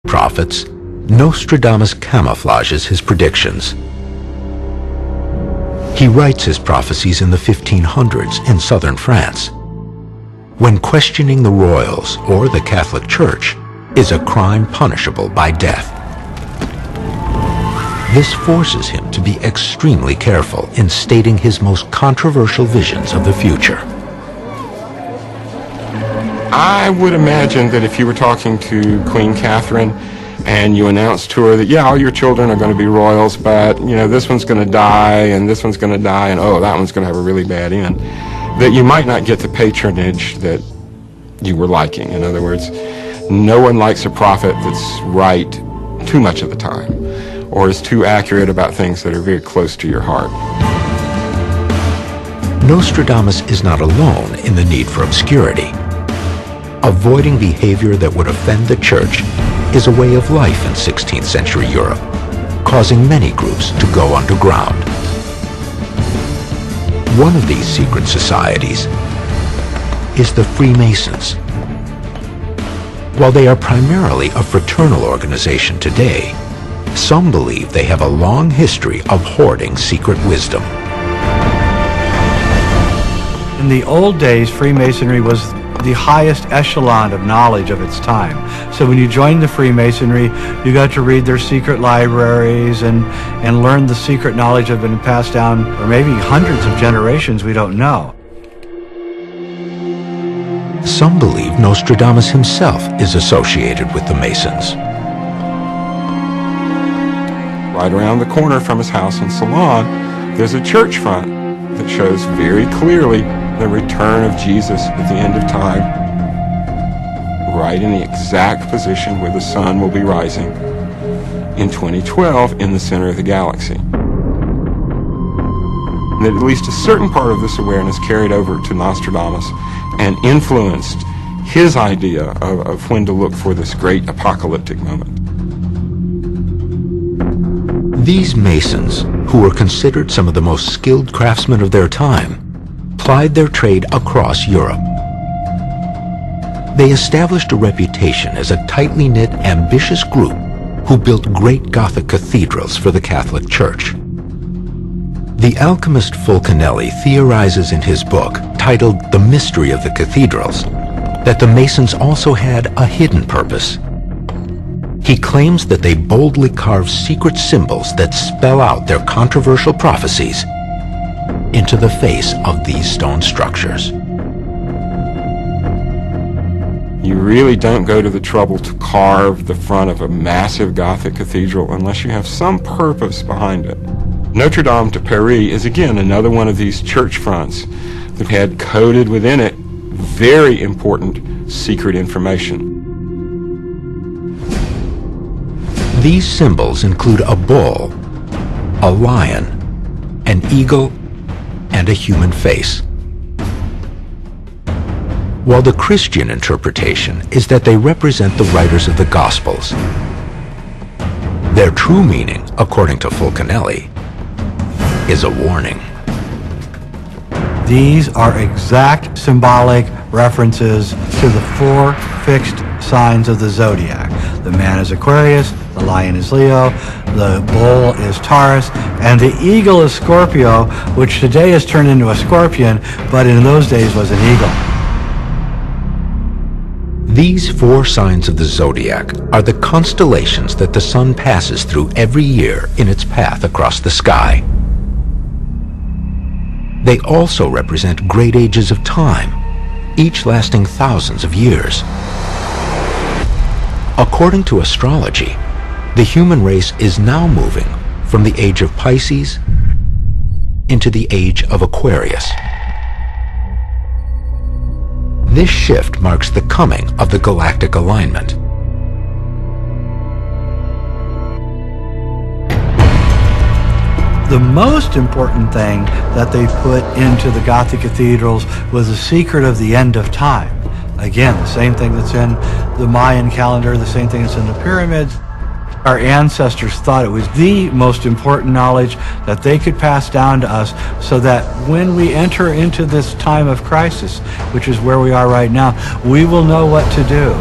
prophets, Nostradamus camouflages his predictions. He writes his prophecies in the 1500s in southern France, when questioning the royals or the Catholic Church is a crime punishable by death. This forces him to be extremely careful in stating his most controversial visions of the future. I would imagine that if you were talking to Queen Catherine and you announced to her that, yeah, all your children are going to be royals, but, you know, this one's going to die, and this one's going to die, and oh, that one's going to have a really bad end, that you might not get the patronage that you were liking. In other words, no one likes a prophet that's right too much of the time, or is too accurate about things that are very close to your heart. Nostradamus is not alone in the need for obscurity. Avoiding behavior that would offend the church is a way of life in 16th century Europe, causing many groups to go underground. One of these secret societies is the Freemasons. While they are primarily a fraternal organization today, some believe they have a long history of hoarding secret wisdom. In the old days, Freemasonry was the highest echelon of knowledge of its time. So when you joined the Freemasonry, you got to read their secret libraries and learn the secret knowledge that had been passed down for maybe hundreds of generations we don't know. Some believe Nostradamus himself is associated with the Masons. Right around the corner from his house in Ceylon, there's a church front that shows very clearly the return of Jesus at the end of time, right in the exact position where the sun will be rising in 2012 in the center of the galaxy. And that at least a certain part of this awareness carried over to Nostradamus and influenced his idea of when to look for this great apocalyptic moment. These Masons, who were considered some of the most skilled craftsmen of their time, plied their trade across Europe. They established a reputation as a tightly knit, ambitious group who built great Gothic cathedrals for the Catholic Church. The alchemist Fulcanelli theorizes in his book, titled The Mystery of the Cathedrals, that the Masons also had a hidden purpose. He claims that they boldly carved secret symbols that spell out their controversial prophecies into the face of these stone structures. You really don't go to the trouble to carve the front of a massive Gothic cathedral unless you have some purpose behind it. Notre Dame de Paris is again another one of these church fronts that had coded within it very important secret information. These symbols include a bull, a lion, an eagle, and a human face. While the Christian interpretation is that they represent the writers of the Gospels, their true meaning, according to Fulcanelli, is a warning. These are exact symbolic references to the four fixed signs of the zodiac. The man is Aquarius, the lion is Leo, the bull is Taurus, and the eagle is Scorpio, which today has turned into a scorpion, but in those days was an eagle. These four signs of the zodiac are the constellations that the sun passes through every year in its path across the sky. They also represent great ages of time, each lasting thousands of years. According to astrology, the human race is now moving from the age of Pisces into the age of Aquarius. This shift marks the coming of the galactic alignment. The most important thing that they put into the Gothic cathedrals was the secret of the end of time. Again, the same thing that's in the Mayan calendar, the same thing that's in the pyramids. Our ancestors thought it was the most important knowledge that they could pass down to us so that when we enter into this time of crisis, which is where we are right now, we will know what to do.